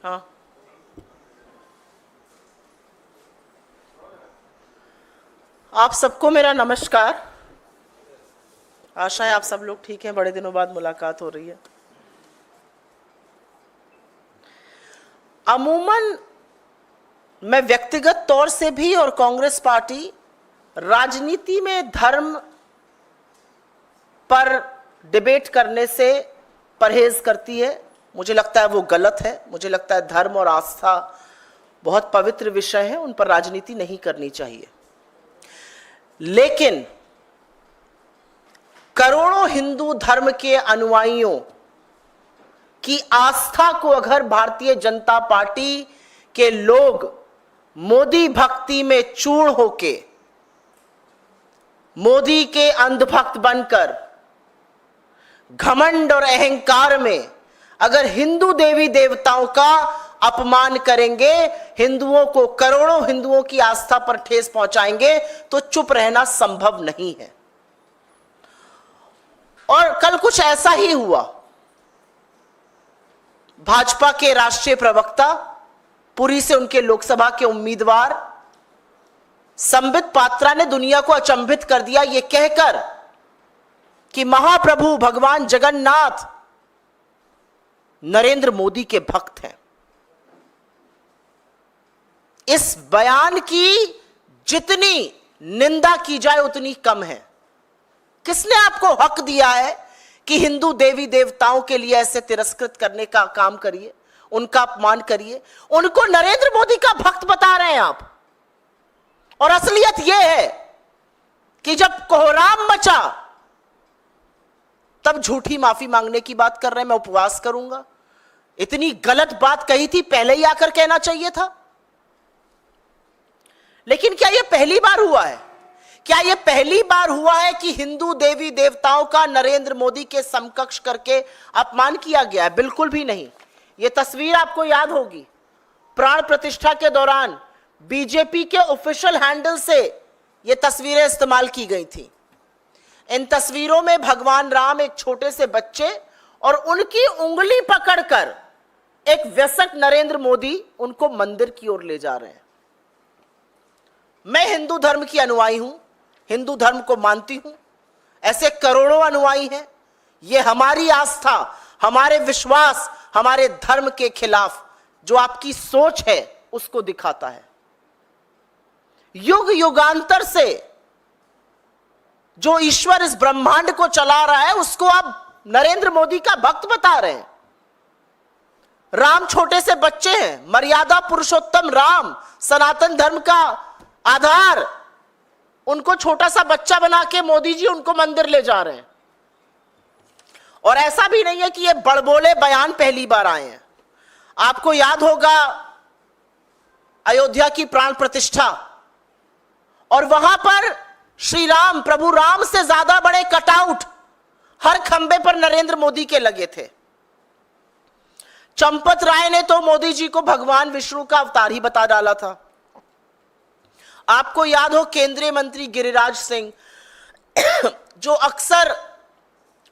हाँ, आप सबको मेरा नमस्कार। आशा है आप सब लोग ठीक हैं, बड़े दिनों बाद मुलाकात हो रही है। अमूमन मैं व्यक्तिगत तौर से भी और कांग्रेस पार्टी राजनीति में धर्म पर डिबेट करने से परहेज करती है। मुझे लगता है वो गलत है। मुझे लगता है धर्म और आस्था बहुत पवित्र विषय है, उन पर राजनीति नहीं करनी चाहिए। लेकिन करोड़ों हिंदू धर्म के अनुयायियों की आस्था को अगर भारतीय जनता पार्टी के लोग मोदी भक्ति में चूर होके, मोदी के अंधभक्त बनकर, घमंड और अहंकार में अगर हिंदू देवी देवताओं का अपमान करेंगे, हिंदुओं को, करोड़ों हिंदुओं की आस्था पर ठेस पहुंचाएंगे, तो चुप रहना संभव नहीं है। और कल कुछ ऐसा ही हुआ। भाजपा के राष्ट्रीय प्रवक्ता, पुरी से उनके लोकसभा के उम्मीदवार संबित पात्रा ने दुनिया को अचंभित कर दिया यह कहकर कि महाप्रभु भगवान जगन्नाथ नरेंद्र मोदी के भक्त हैं। इस बयान की जितनी निंदा की जाए उतनी कम है। किसने आपको हक दिया है कि हिंदू देवी देवताओं के लिए ऐसे तिरस्कृत करने का काम करिए, उनका अपमान करिए? उनको नरेंद्र मोदी का भक्त बता रहे हैं आप। और असलियत यह है कि जब कोहराम मचा तब झूठी माफी मांगने की बात कर रहे हैं, मैं उपवास करूंगा। इतनी गलत बात कही थी, पहले ही आकर कहना चाहिए था। लेकिन क्या यह पहली बार हुआ है? क्या यह पहली बार हुआ है कि हिंदू देवी देवताओं का नरेंद्र मोदी के समकक्ष करके अपमान किया गया है? बिल्कुल भी नहीं। यह तस्वीर आपको याद होगी, प्राण प्रतिष्ठा के दौरान बीजेपी के ऑफिशियल हैंडल से यह तस्वीरें इस्तेमाल की गई थी। इन तस्वीरों में भगवान राम एक छोटे से बच्चे और उनकी उंगली पकड़कर एक वयस्क नरेंद्र मोदी उनको मंदिर की ओर ले जा रहे हैं। मैं हिंदू धर्म की अनुयायी हूं, हिंदू धर्म को मानती हूं। ऐसे करोड़ों अनुयायी हैं। यह हमारी आस्था, हमारे विश्वास, हमारे धर्म के खिलाफ जो आपकी सोच है उसको दिखाता है। युग युगांतर से जो ईश्वर इस ब्रह्मांड को चला रहा है उसको आप नरेंद्र मोदी का भक्त बता रहे हैं। राम छोटे से बच्चे हैं, मर्यादा पुरुषोत्तम राम, सनातन धर्म का आधार, उनको छोटा सा बच्चा बना के मोदी जी उनको मंदिर ले जा रहे हैं। और ऐसा भी नहीं है कि ये बड़बोले बयान पहली बार आए हैं। आपको याद होगा अयोध्या की प्राण प्रतिष्ठा, और वहां पर श्री राम, प्रभु राम से ज्यादा बड़े कटआउट हर खंबे पर नरेंद्र मोदी के लगे थे। चंपत राय ने तो मोदी जी को भगवान विष्णु का अवतार ही बता डाला था। आपको याद हो केंद्रीय मंत्री गिरिराज सिंह जो अक्सर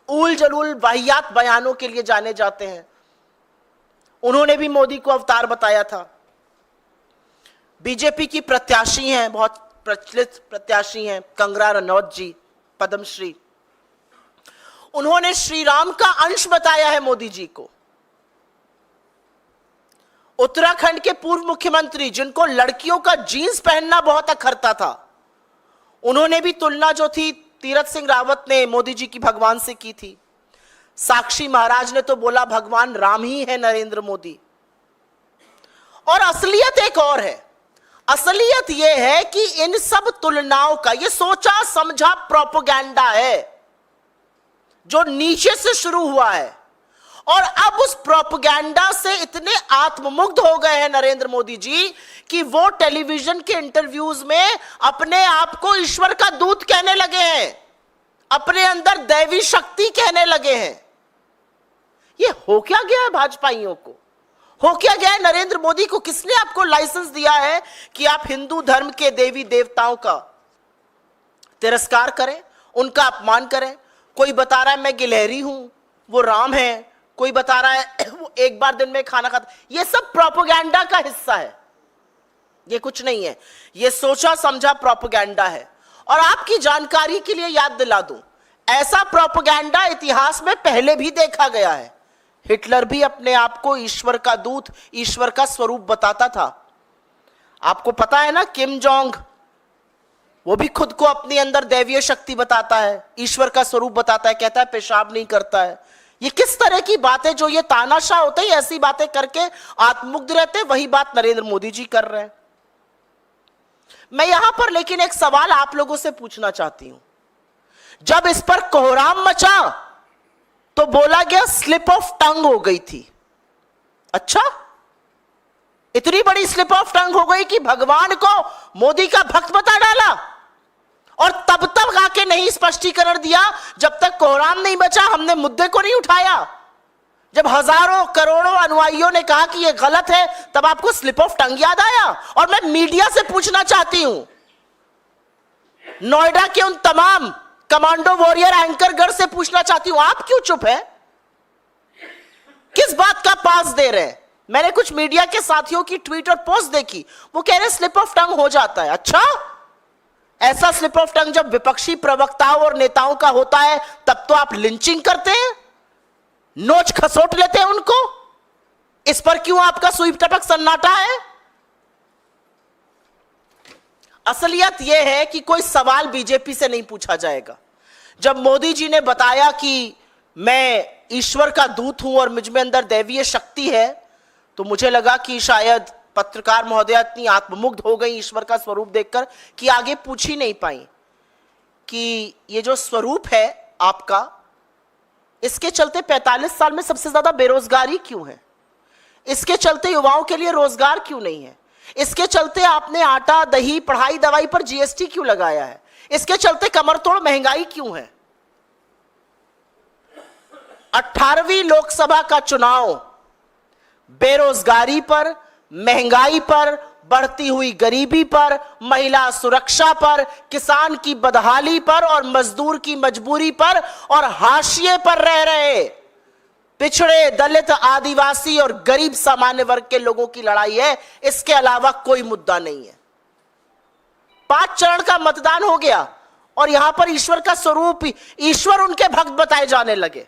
ऊल जलूल वाहियात बयानों के लिए जाने जाते हैं, उन्होंने भी मोदी को अवतार बताया था। बीजेपी की प्रत्याशी हैं, बहुत प्रचलित प्रत्याशी हैं, कंगना रनौत जी, पद्मश्री, उन्होंने श्री राम का अंश बताया है मोदी जी को। उत्तराखंड के पूर्व मुख्यमंत्री जिनको लड़कियों का जीन्स पहनना बहुत अखरता था, उन्होंने भी तुलना जो थी तीरथ सिंह रावत ने मोदी जी की भगवान से की थी। साक्षी महाराज ने तो बोला भगवान राम ही है नरेंद्र मोदी। और असलियत एक और है। असलियत यह है कि इन सब तुलनाओं का ये सोचा समझा प्रोपेगेंडा है जो नीचे से शुरू हुआ है, और अब उस प्रोपेगेंडा से इतने आत्ममुग्ध हो गए हैं नरेंद्र मोदी जी कि वो टेलीविजन के इंटरव्यूज में अपने आप को ईश्वर का दूत कहने लगे हैं, अपने अंदर दैवी शक्ति कहने लगे हैं। ये हो क्या गया है भाजपाइयों को? हो क्या गया है नरेंद्र मोदी को? किसने आपको लाइसेंस दिया है कि आप हिंदू धर्म के देवी देवताओं का तिरस्कार करें, उनका अपमान करें? कोई बता रहा है मैं गिलहरी हूं, वो राम है। कोई बता रहा है वो एक बार दिन में खाना खाता, ये सब प्रोपेगेंडा का हिस्सा है, ये कुछ नहीं है, ये सोचा समझा प्रोपेगेंडा है। और आपकी जानकारी के लिए याद दिला दूं, ऐसा प्रोपेगेंडा इतिहास में पहले भी देखा गया है। हिटलर भी अपने आप को ईश्वर का दूत, ईश्वर का स्वरूप बताता था। आपको पता है ना, किम जोंग, वो भी खुद को अपने अंदर दैवीय शक्ति बताता है, ईश्वर का स्वरूप बताता है, कहता है पेशाब नहीं करता है। ये किस तरह की बातें, जो ये तानाशाह होते हैं ऐसी बातें करके आत्ममुग्ध रहते, वही बात नरेंद्र मोदी जी कर रहे हैं। मैं यहां पर लेकिन एक सवाल आप लोगों से पूछना चाहती हूं। जब इस पर कोहराम मचा तो बोला गया स्लिप ऑफ टंग हो गई थी। अच्छा, इतनी बड़ी स्लिप ऑफ टंग हो गई कि भगवान को मोदी का भक्त बता डाला, और तब तक आके नहीं स्पष्टीकरण दिया जब तक कोहराम नहीं बचा, हमने मुद्दे को नहीं उठाया। जब हजारों करोड़ों अनुयायियों ने कहा कि यह गलत है, तब आपको स्लिप ऑफ टंग याद आया। और मैं मीडिया से पूछना चाहती हूं, नोएडा के उन तमाम कमांडो वॉरियर एंकरगढ़ से पूछना चाहती हूं, आप क्यों चुप है? किस बात का पास दे रहे हैं? मैंने कुछ मीडिया के साथियों की ट्वीट और पोस्ट देखी, वो कह रहे स्लिप ऑफ टंग हो जाता है। अच्छा, ऐसा स्लिप ऑफ टंग जब विपक्षी प्रवक्ताओं और नेताओं का होता है तब तो आप लिंचिंग करते हैं, नोच खसोट लेते हैं उनको। इस पर क्यों आपका सुई टपक सन्नाटा है? असलियत यह है कि कोई सवाल बीजेपी से नहीं पूछा जाएगा। जब मोदी जी ने बताया कि मैं ईश्वर का दूत हूं और मुझ में अंदर दैवीय शक्ति है, तो मुझे लगा कि शायद पत्रकार महोदया इतनी आत्ममुग्ध हो गई ईश्वर का स्वरूप देखकर कि आगे पूछ ही नहीं पाई कि ये जो स्वरूप है आपका, इसके चलते 45 साल में सबसे ज्यादा बेरोजगारी क्यों है? इसके चलते युवाओं के लिए रोजगार क्यों नहीं है? इसके चलते आपने आटा, दही, पढ़ाई, दवाई पर जीएसटी क्यों लगाया है? इसके चलते कमरतोड़ महंगाई क्यों है? 18वीं लोकसभा का चुनाव बेरोजगारी पर, महंगाई पर, बढ़ती हुई गरीबी पर, महिला सुरक्षा पर, किसान की बदहाली पर और मजदूर की मजबूरी पर और हाशिए पर रह रहे पिछड़े, दलित, आदिवासी और गरीब सामान्य वर्ग के लोगों की लड़ाई है। इसके अलावा कोई मुद्दा नहीं है। 5 चरण का मतदान हो गया और यहां पर ईश्वर का स्वरूप, ईश्वर उनके भक्त बताए जाने लगे।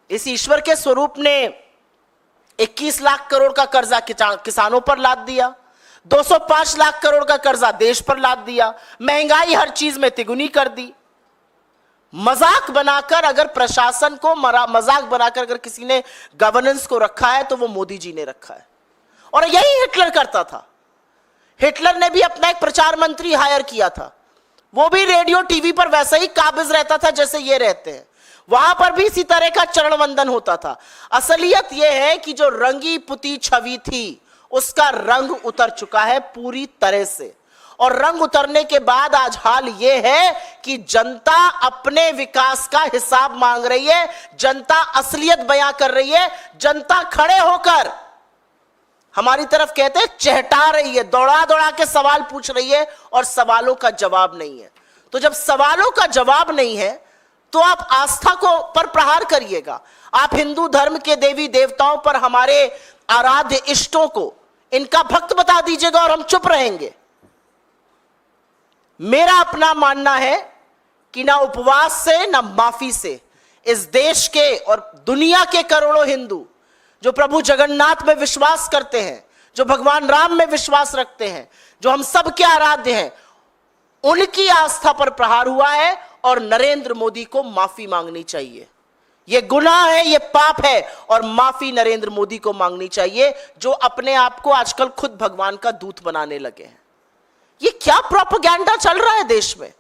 इस ईश्वर के स्वरूप ने 21 लाख करोड़ का कर्जा किसानों पर लाद दिया, 205 लाख करोड़ का कर्जा देश पर लाद दिया, महंगाई हर चीज में तिगुनी कर दी। मजाक बनाकर, अगर प्रशासन को मजाक बनाकर अगर किसी ने गवर्नेंस को रखा है तो वो मोदी जी ने रखा है। और यही हिटलर करता था। हिटलर ने भी अपना एक प्रचार मंत्री हायर किया था, वो भी रेडियो टीवी पर वैसे ही काबिज रहता था जैसे ये रहते हैं, वहां पर भी इसी तरह का चरण वंदन होता था। असलियत यह है कि जो रंगी पुती छवि थी उसका रंग उतर चुका है पूरी तरह से, और रंग उतरने के बाद आज हाल यह है कि जनता अपने विकास का हिसाब मांग रही है, जनता असलियत बयां कर रही है, जनता खड़े होकर हमारी तरफ कहते हैं चहटा रही है, दौड़ा दौड़ा के सवाल पूछ रही है और सवालों का जवाब नहीं है। तो जब सवालों का जवाब नहीं है तो आप आस्था को पर प्रहार करिएगा, आप हिंदू धर्म के देवी देवताओं पर, हमारे आराध्य इष्टों को इनका भक्त बता दीजिएगा और हम चुप रहेंगे। मेरा अपना मानना है कि ना उपवास से ना माफी से इस देश के और दुनिया के करोड़ों हिंदू जो प्रभु जगन्नाथ में विश्वास करते हैं, जो भगवान राम में विश्वास रखते हैं, जो हम सब के आराध्य हैं, उनकी आस्था पर प्रहार हुआ है और नरेंद्र मोदी को माफी मांगनी चाहिए। यह गुनाह है, यह पाप है और माफी नरेंद्र मोदी को मांगनी चाहिए जो अपने आप को आजकल खुद भगवान का दूत बनाने लगे हैं। ये क्या प्रोपेगेंडा चल रहा है देश में?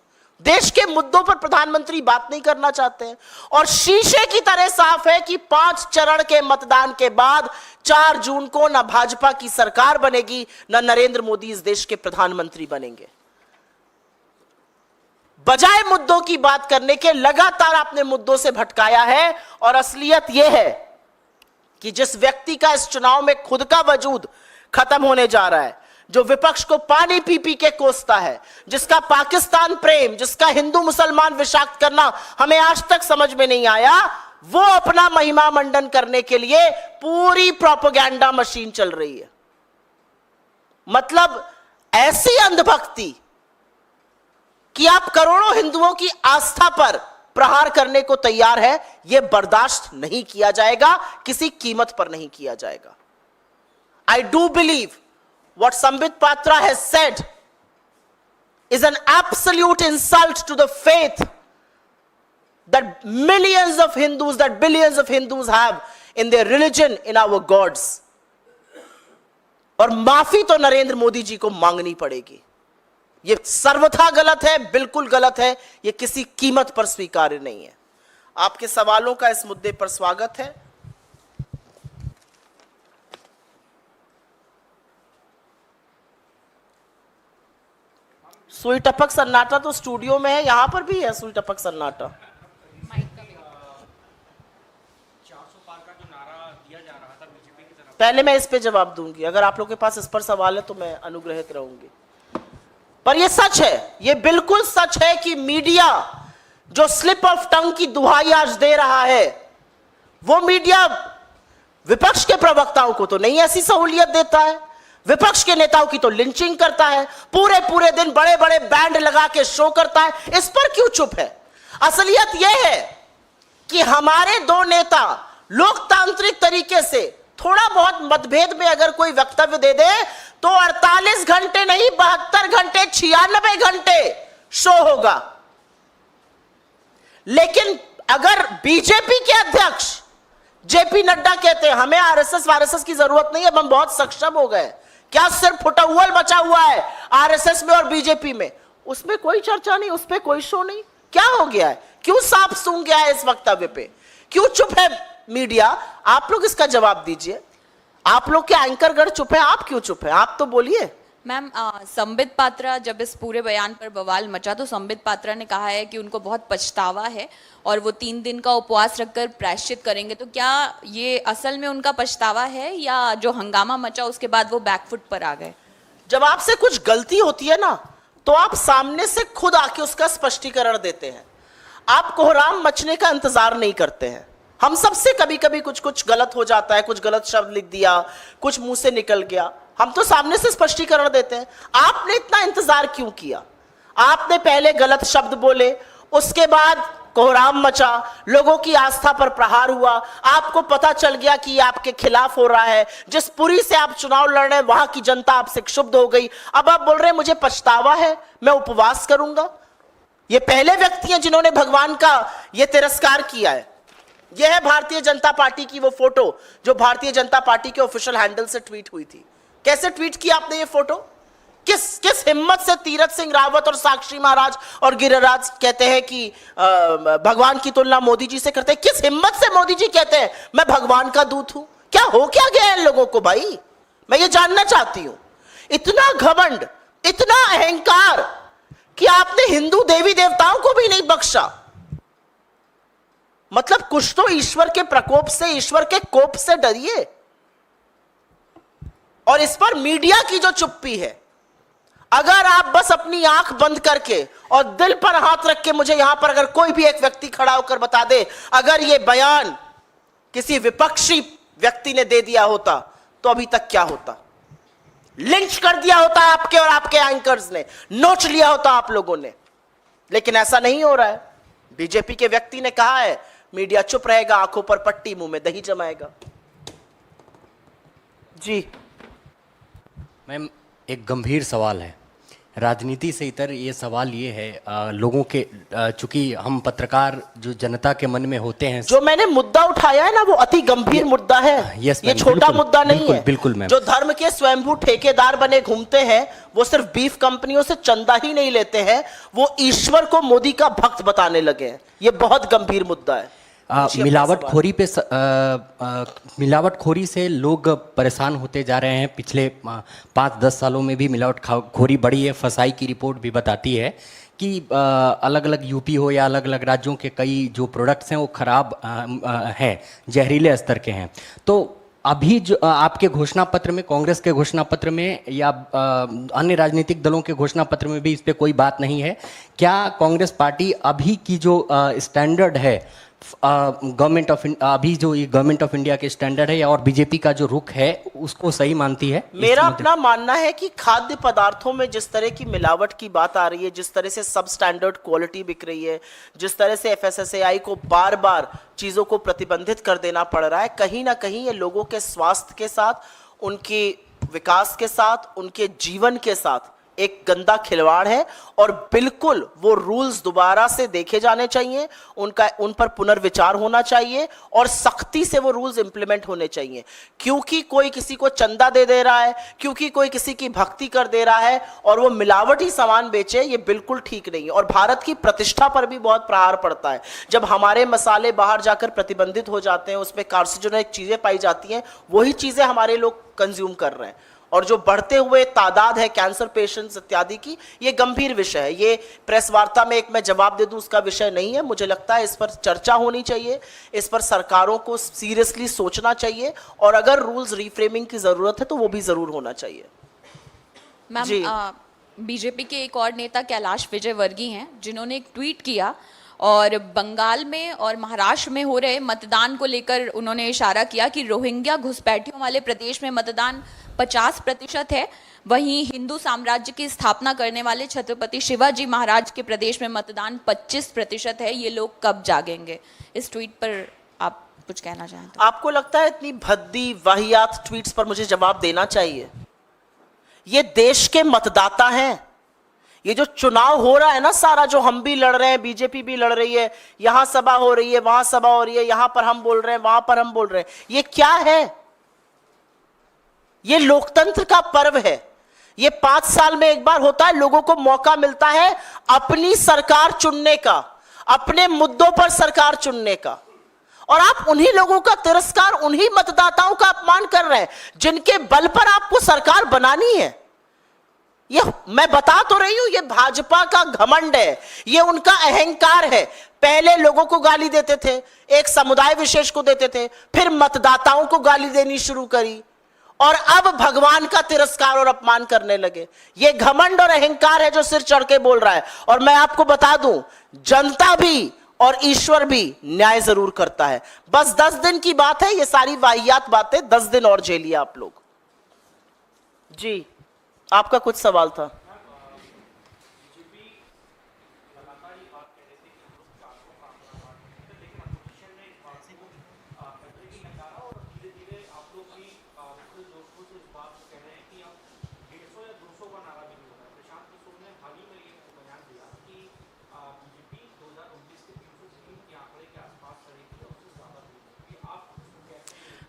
देश के मुद्दों पर प्रधानमंत्री बात नहीं करना चाहते हैं और शीशे की तरह साफ है कि 5 चरण के मतदान के बाद 4 जून को ना भाजपा की सरकार बनेगी, ना नरेंद्र मोदी इस देश के प्रधानमंत्री बनेंगे। बजाय मुद्दों की बात करने के लगातार आपने मुद्दों से भटकाया है और असलियत यह है कि जिस व्यक्ति का इस चुनाव में खुद का वजूद खत्म होने जा रहा है, जो विपक्ष को पानी पी पी के कोसता है, जिसका पाकिस्तान प्रेम, जिसका हिंदू मुसलमान विषाक्त करना हमें आज तक समझ में नहीं आया, वो अपना महिमा मंडन करने के लिए पूरी प्रोपेगेंडा मशीन चल रही है। मतलब ऐसी अंधभक्ति कि आप करोड़ों हिंदुओं की आस्था पर प्रहार करने को तैयार है, यह बर्दाश्त नहीं किया जाएगा, किसी कीमत पर नहीं किया जाएगा। I do believe what Sambit Patra has said is an absolute insult to the faith that millions of Hindus, that billions of Hindus have in their religion, in our gods. और माफी तो नरेंद्र मोदी जी को मांगनी पड़ेगी। यह सर्वथा गलत है, बिल्कुल गलत है, यह किसी कीमत पर स्वीकार्य नहीं है। आपके सवालों का इस मुद्दे पर स्वागत है। सुई टपक सन्नाटा तो स्टूडियो में है, यहां पर भी है सुई टपक सन्नाटा। 400 पार का जो नारा दिया जा रहा था बीजेपी की तरफ, पहले मैं इस पे जवाब दूंगी, अगर आप लोगों के पास इस पर सवाल है तो मैं अनुग्रहित रहूंगी। पर यह सच है, यह बिल्कुल सच है कि मीडिया जो स्लिप ऑफ टंग की दुहाई आज दे रहा है, वो मीडिया विपक्ष के प्रवक्ताओं को तो नहीं ऐसी सहूलियत देता है, विपक्ष के नेताओं की तो लिंचिंग करता है, पूरे पूरे दिन बड़े बड़े बैंड लगा के शो करता है। इस पर क्यों चुप है? असलियत यह है कि हमारे दो नेता लोकतांत्रिक तरीके से थोड़ा बहुत मतभेद में अगर कोई वक्तव्य दे दे तो 48 घंटे नहीं, 72 घंटे, 96 घंटे शो होगा। लेकिन अगर बीजेपी के अध्यक्ष जेपी नड्डा कहते हैं हमें आरएसएस की जरूरत नहीं है, हम बहुत सक्षम हो गए, क्या सिर्फ फुटअव्वल बचा हुआ है आरएसएस में और बीजेपी में, उसमें कोई चर्चा नहीं, उस पर कोई शो नहीं। क्या हो गया है? क्यों सांप सूंघ गया है इस वक्तव्य पे? क्यों चुप है मीडिया? आप लोग इसका जवाब दीजिए। आप लोग के एंकरगढ़ चुप है, आप क्यों चुप है? आप तो बोलिए। मैम, संबित पात्रा, जब इस पूरे बयान पर बवाल मचा तो संबित पात्रा ने कहा है कि उनको बहुत पछतावा है और वो 3 दिन का उपवास रखकर प्रायश्चित करेंगे। तो क्या ये असल में उनका पछतावा है या जो हंगामा मचा उसके बाद वो बैकफुट पर आ गए? जब आपसे कुछ गलती होती है ना तो आप सामने से खुद आके उसका स्पष्टीकरण देते हैं। आप कोहराम मचने का इंतजार नहीं करते हैं। हम सबसे कभी कभी कुछ गलत हो जाता है, कुछ गलत शब्द लिख दिया, कुछ मुंह से निकल गया, हम तो सामने से स्पष्टीकरण देते हैं। आपने इतना इंतजार क्यों किया? आपने पहले गलत शब्द बोले, उसके बाद कोहराम मचा, लोगों की आस्था पर प्रहार हुआ, आपको पता चल गया कि आपके खिलाफ हो रहा है, जिस पुरी से आप चुनाव लड़ रहे हैं वहां की जनता आपसे क्षुब्ध हो गई। अब आप बोल रहे हैं मुझे पछतावा है, मैं उपवास करूंगा। ये पहले व्यक्ति हैं जिन्होंने भगवान का ये तिरस्कार किया है। यह है भारतीय जनता पार्टी की वो फोटो जो भारतीय जनता पार्टी के ऑफिशियल हैंडल से ट्वीट हुई थी। कैसे ट्वीट किया आपने ये फोटो? किस हिम्मत से तीरथ सिंह रावत और साक्षी महाराज और गिरिराज कहते हैं कि भगवान की तुलना मोदी जी से करते हैं? किस हिम्मत से मोदी जी कहते हैं मैं भगवान का दूत हूं? क्या हो क्या गया है इन लोगों को भाई? मैं ये जानना चाहती हूं। इतना घमंड, इतना अहंकार कि आपने हिंदू देवी देवताओं को भी नहीं बख्शा। मतलब कुछ तो ईश्वर के प्रकोप से, ईश्वर के कोप से डरिए। और इस पर मीडिया की जो चुप्पी है, अगर आप बस अपनी आंख बंद करके और दिल पर हाथ रख के, मुझे यहां पर अगर कोई भी एक व्यक्ति खड़ा होकर बता दे अगर यह बयान किसी विपक्षी व्यक्ति ने दे दिया होता तो अभी तक क्या होता? लिंच कर दिया होता आपके और आपके एंकर्स ने, नोच लिया होता आप लोगों ने। लेकिन ऐसा नहीं हो रहा है। बीजेपी के व्यक्ति ने कहा है मीडिया चुप रहेगा, आंखों पर पट्टी, मुंह में दही जमाएगा। जी मैम, एक गंभीर सवाल है, राजनीति से इतर ये सवाल ये है, लोगों के चूंकि हम पत्रकार जो जनता के मन में होते हैं, जो मैंने मुद्दा उठाया है ना वो अति गंभीर मुद्दा है। यस ये छोटा मुद्दा नहीं है। बिल्कुल मैम। जो धर्म के स्वयंभू ठेकेदार बने घूमते हैं वो सिर्फ बीफ कंपनियों से चंदा ही नहीं लेते हैं, वो ईश्वर को मोदी का भक्त बताने लगे हैं। ये बहुत गंभीर मुद्दा है। मिलावटखोरी से लोग परेशान होते जा रहे हैं। पिछले 5-10 सालों में भी मिलावटखोरी बढ़ी है। फसाई की रिपोर्ट भी बताती है कि अलग अलग यूपी हो या अलग अलग राज्यों के कई जो प्रोडक्ट्स हैं वो खराब हैं, जहरीले स्तर के हैं। तो अभी जो आपके घोषणा पत्र में, कांग्रेस के घोषणा पत्र में या अन्य राजनीतिक दलों के घोषणा पत्र में भी इस पे कोई बात नहीं है। क्या कांग्रेस पार्टी अभी की जो स्टैंडर्ड है गवर्नमेंट ऑफ अभी जो ये गवर्नमेंट ऑफ इंडिया के स्टैंडर्ड है और बीजेपी का जो रुख है उसको सही मानती है? मेरा अपना मानना है कि खाद्य पदार्थों में जिस तरह की मिलावट की बात आ रही है, जिस तरह से सब स्टैंडर्ड क्वालिटी बिक रही है, जिस तरह से एफएसएसएआई को बार बार चीजों को प्रतिबंधित कर देना पड़ रहा है, कहीं ना कहीं ये लोगों के स्वास्थ्य के साथ, उनके विकास के साथ, उनके जीवन के साथ एक गंदा खिलवाड़ है। और बिल्कुल वो रूल्स दोबारा से देखे जाने चाहिए, उन पर पुनर्विचार होना चाहिए और सख्ती से वो रूल्स इंप्लीमेंट होने चाहिए। क्योंकि कोई किसी को चंदा दे रहा है, क्योंकि कोई किसी की भक्ति कर दे रहा है और वो मिलावटी सामान बेचे, ये बिल्कुल ठीक नहीं है और भारत की प्रतिष्ठा पर भी बहुत प्रहार पड़ता है। जब हमारे मसाले बाहर जाकर प्रतिबंधित हो जाते हैं, उसमें कार्सिनोजेनिक चीजें पाई जाती हैं, वही चीजें हमारे लोग कंज्यूम कर रहे हैं और जो बढ़ते हुए तादाद है कैंसर पेशेंट्स इत्यादि की, ये गंभीर विषय है। ये प्रेस वार्ता में एक मैं जवाब दे दूं उसका विषय नहीं है। मुझे लगता है इस पर चर्चा होनी चाहिए, इस पर सरकारों को सीरियसली सोचना चाहिए और अगर रूल्स रिफ्रेमिंग की जरूरत है तो वो भी जरूर होना चाहिए। मैम, बीजेपी के एक और नेता कैलाश विजयवर्गीय हैं जिन्होंने एक ट्वीट किया और बंगाल में और महाराष्ट्र में हो रहे मतदान को लेकर उन्होंने इशारा किया कि रोहिंग्या घुसपैठियों वाले प्रदेश में मतदान 50% है, वहीं हिंदू साम्राज्य की स्थापना करने वाले छत्रपति शिवाजी महाराज के प्रदेश में मतदान 25% है। ये लोग कब जागेंगे? इस ट्वीट पर आप कुछ कहना चाहें तो? आपको लगता है इतनी भद्दी वाहियात ट्वीट्स पर मुझे जवाब देना चाहिए? ये देश के मतदाता हैं। ये जो चुनाव हो रहा है ना सारा, जो हम भी लड़ रहे हैं, बीजेपी भी लड़ रही है, यहां सभा हो रही है, वहां सभा हो रही है, यहां पर हम बोल रहे हैं, वहां पर हम बोल रहे हैं, ये क्या है? ये लोकतंत्र का पर्व है। ये 5 साल में एक बार होता है, लोगों को मौका मिलता है अपनी सरकार चुनने का, अपने मुद्दों पर सरकार चुनने का, और आप उन्हीं लोगों का तिरस्कार, उन्हीं मतदाताओं का अपमान कर रहे हैं जिनके बल पर आपको सरकार बनानी है। ये मैं बता तो रही हूं, ये भाजपा का घमंड है, ये उनका अहंकार है। पहले लोगों को गाली देते थे, एक समुदाय विशेष को देते थे, फिर मतदाताओं को गाली देनी शुरू करी और अब भगवान का तिरस्कार और अपमान करने लगे। ये घमंड और अहंकार है जो सिर चढ़ के बोल रहा है। और मैं आपको बता दूं, जनता भी और ईश्वर भी न्याय जरूर करता है। बस 10 दिन की बात है, ये सारी वाहियात बातें 10 दिन और झेलिए आप लोग। जी, आपका कुछ सवाल था?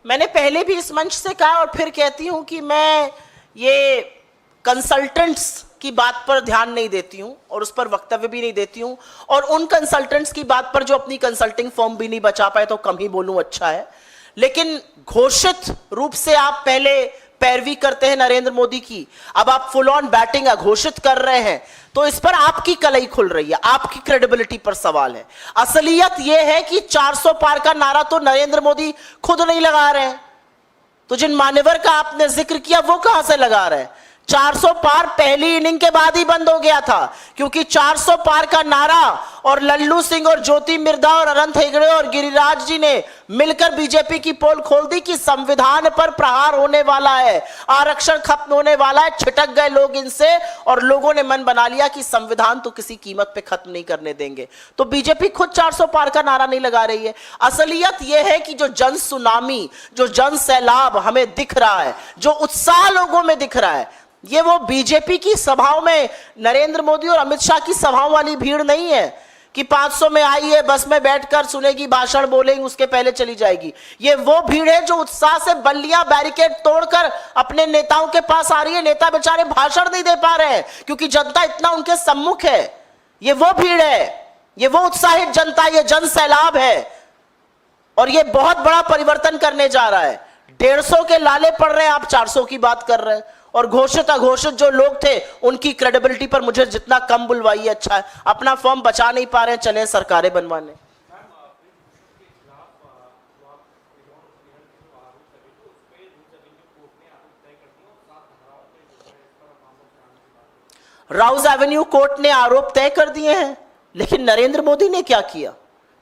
मैंने पहले भी इस मंच से कहा और फिर कहती हूं कि मैं ये कंसल्टेंट्स की बात पर ध्यान नहीं देती हूं और उस पर वक्तव्य भी नहीं देती हूं, और उन कंसल्टेंट्स की बात पर जो अपनी कंसल्टिंग फर्म भी नहीं बचा पाए तो कम ही बोलूं अच्छा है। लेकिन घोषित रूप से आप पहले पैरवी करते हैं नरेंद्र मोदी की, अब आप फुल ऑन बैटिंग घोषित कर रहे हैं, तो इस पर आपकी कलई खुल रही है, आपकी क्रेडिबिलिटी पर सवाल है। असलियत यह है कि 400 पार का नारा तो नरेंद्र मोदी खुद नहीं लगा रहे हैं, तो जिन मान्यवर का आपने जिक्र किया वो कहां से लगा रहे हैं? 400 पार पहली इनिंग के बाद ही बंद हो गया था, क्योंकि 400 पार का नारा और लल्लू सिंह और ज्योति मिर्धा और अनंत हेगड़े और गिरिराज जी ने मिलकर बीजेपी की पोल खोल दी कि संविधान पर प्रहार होने वाला है, आरक्षण खत्म होने वाला है। छिटक गए लोग इनसे और लोगों ने मन बना लिया कि संविधान तो किसी कीमत पे खत्म नहीं करने देंगे। तो बीजेपी खुद 400 पार का नारा नहीं लगा रही है। असलियत यह है कि जो जन सुनामी, जो जन सैलाब हमें दिख रहा है, जो उत्साह लोगों में दिख रहा है, ये वो बीजेपी की सभाओं में नरेंद्र मोदी और अमित शाह की सभाओं वाली भीड़ नहीं है कि 500 में आई है, बस में बैठकर सुनेगी, भाषण बोलेंगे, उसके पहले चली जाएगी। ये वो भीड़ है जो उत्साह से बल्लियां बैरिकेड तोड़कर अपने नेताओं के पास आ रही है। नेता बेचारे भाषण नहीं दे पा रहे हैं क्योंकि जनता इतना उनके सम्मुख है। ये वो भीड़ है, ये वो उत्साहित जनता, ये जन सैलाब है और ये बहुत बड़ा परिवर्तन करने जा रहा है। 150 के लाले पड़ रहे हैं, आप 400 की बात कर रहे हैं। और घोषित अघोषित जो लोग थे उनकी क्रेडिबिलिटी पर मुझे जितना कम बुलवाइए अच्छा है। अपना फॉर्म बचा नहीं पा रहे हैं, चले सरकारें बनवाने। राउज एवेन्यू कोर्ट ने आरोप तय कर दिए हैं, लेकिन नरेंद्र मोदी ने क्या किया?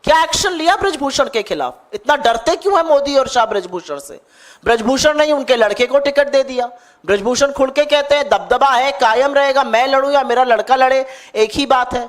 क्या एक्शन लिया ब्रजभूषण के खिलाफ? इतना डरते क्यों है मोदी और शाह ब्रजभूषण से? ब्रजभूषण ने उनके लड़के को टिकट दे दिया। ब्रजभूषण खुल के कहते हैं दबदबा है, कायम रहेगा, मैं लड़ूं या मेरा लड़का लड़े, एक ही बात है।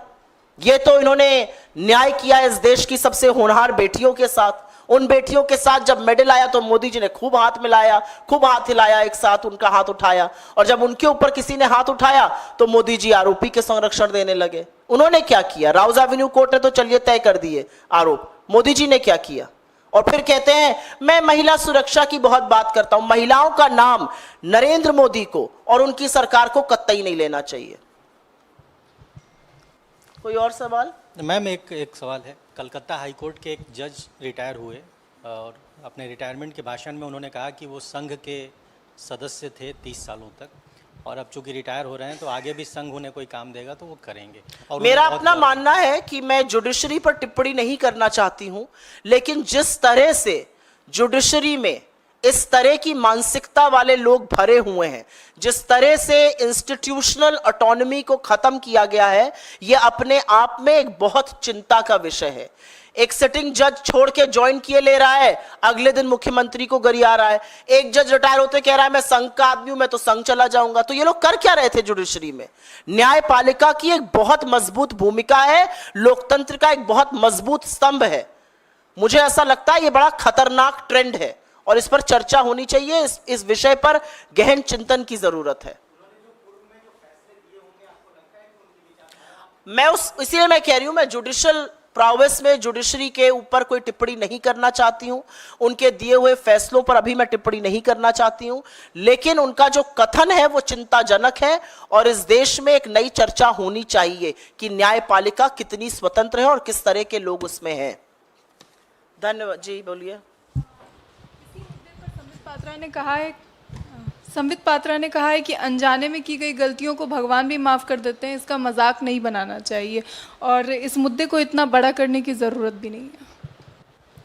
ये तो इन्होंने न्याय किया इस देश की सबसे होनहार बेटियों के साथ। उन बेटियों के साथ जब मेडल आया तो मोदी जी ने खूब हाथ मिलाया, खूब हाथ हिलाया, एक साथ उनका हाथ उठाया, और जब उनके ऊपर किसी ने हाथ उठाया तो मोदी जी आरोपी के संरक्षण देने लगे। उन्होंने क्या किया? राउज एवेन्यू कोर्ट ने तो चलिए तय कर दिए आरोप, मोदी जी ने क्या किया? और फिर कहते हैं मैं महिला सुरक्षा की बहुत बात करता हूं। महिलाओं का नाम नरेंद्र मोदी को और उनकी सरकार को कतई नहीं लेना चाहिए। कोई और सवाल? मैम एक सवाल है। कलकत्ता हाई कोर्ट के एक जज रिटायर हुए और अपने रिटायरमेंट के भाषण में उन्होंने कहा कि वो संघ के सदस्य थे 30 सालों तक, और अब चूंकि रिटायर हो रहे हैं तो आगे भी संघ उन्हें कोई काम देगा तो वो करेंगे। और मेरा अपना मानना है कि मैं जुडिशरी पर टिप्पणी नहीं करना चाहती हूं, लेकिन जिस तरह से जुडिशरी में इस तरह की मानसिकता वाले लोग भरे हुए हैं, जिस तरह से इंस्टीट्यूशनल ऑटोनॉमी को खत्म किया गया है, यह अपने आप में एक बहुत चिंता का विषय है। एक सिटिंग जज छोड़ के ज्वाइन किए ले रहा है, अगले दिन मुख्यमंत्री को गरिया रहा है। एक जज रिटायर होते कह रहा है मैं संघ का आदमी हूं, मैं तो संघ चला जाऊंगा। तो ये लोग कर क्या रहे थे जुडिशरी में? न्यायपालिका की एक बहुत मजबूत भूमिका है, लोकतंत्र का एक बहुत मजबूत स्तंभ है। मुझे ऐसा लगता है ये बड़ा खतरनाक ट्रेंड है और इस पर चर्चा होनी चाहिए। इस विषय पर गहन चिंतन की जरूरत है। इसीलिए मैं कह रही हूं, मैं जुडिशियल प्रोवेस में जुडिशरी के ऊपर कोई टिप्पणी नहीं करना चाहती हूं, उनके दिए हुए फैसलों पर अभी मैं टिप्पणी नहीं करना चाहती हूं, लेकिन उनका जो कथन है वो चिंताजनक है और इस देश में एक नई चर्चा होनी चाहिए कि न्यायपालिका कितनी स्वतंत्र है और किस तरह के लोग उसमें हैं। धन्यवाद जी, बोलिए। संबित पात्रा ने कहा है कि अनजाने में की गई गलतियों को भगवान भी माफ़ कर देते हैं, इसका मजाक नहीं बनाना चाहिए और इस मुद्दे को इतना बड़ा करने की ज़रूरत भी नहीं है।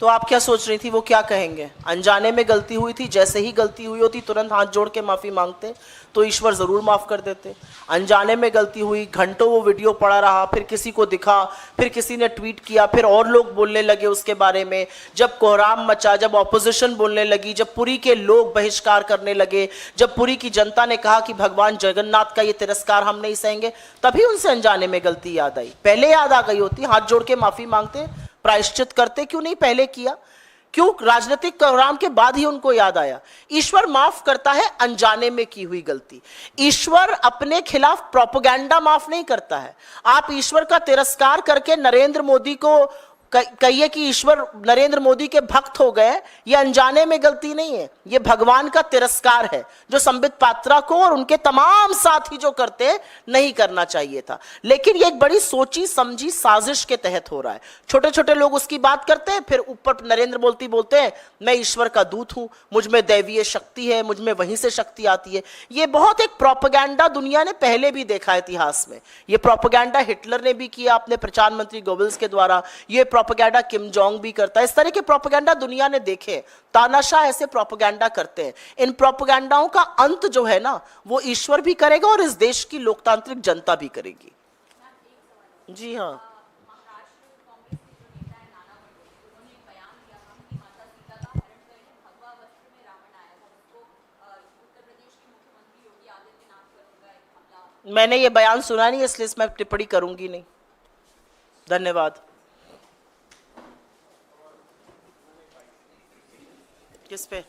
तो आप क्या सोच रही थी, वो क्या कहेंगे? अनजाने में गलती हुई थी, जैसे ही गलती हुई होती तुरंत हाथ जोड़ के माफ़ी मांगते तो ईश्वर ज़रूर माफ़ कर देते। अनजाने में गलती हुई, घंटों वो वीडियो पड़ा रहा, फिर किसी को दिखा, फिर किसी ने ट्वीट किया, फिर और लोग बोलने लगे उसके बारे में, जब कोहराम मचा, जब ऑपोजिशन बोलने लगी, जब पुरी के लोग बहिष्कार करने लगे, जब पुरी की जनता ने कहा कि भगवान जगन्नाथ का ये तिरस्कार हम नहीं सहेंगे, तभी उनसे अनजाने में गलती याद आई। पहले याद आ गई होती, हाथ जोड़ के माफ़ी मांगते, प्रायश्चित करते, क्यों नहीं पहले किया? क्यों राजनीतिक कोहराम के बाद ही उनको याद आया? ईश्वर माफ करता है अनजाने में की हुई गलती। ईश्वर अपने खिलाफ प्रोपेगेंडा माफ नहीं करता है। आप ईश्वर का तिरस्कार करके नरेंद्र मोदी को कहिए कि ईश्वर नरेंद्र मोदी के भक्त हो गए, ये अनजाने में गलती नहीं है, ये भगवान का तिरस्कार है जो संबित पात्रा को और उनके तमाम साथी जो करते नहीं करना चाहिए था। लेकिन ये एक बड़ी सोची समझी साजिश के तहत हो रहा है। छोटे छोटे लोग उसकी बात करते हैं, फिर ऊपर नरेंद्र बोलते हैं मैं ईश्वर का दूत हूं, मुझ में दैवीय शक्ति है, मुझ में वहीं से शक्ति आती है। ये बहुत एक प्रोपेगेंडा दुनिया ने पहले भी देखा है इतिहास में। ये प्रोपेगेंडा हिटलर ने भी किया अपने प्रधानमंत्री गोबल्स के द्वारा, ये प्रोपेगेंडा किम जोंग भी करता है। इस तरह के प्रोपेगेंडा दुनिया ने देखे, तानाशाह ऐसे प्रोपेगेंडा करते हैं। इन प्रोपेगेंडाओं का अंत जो है ना, वो ईश्वर भी करेगा और इस देश की लोकतांत्रिक जनता भी करेगी। जी हाँ, मैंने ये बयान सुना नहीं, इसलिए इसमें टिप्पणी करूंगी नहीं। धन्यवाद। किस पे?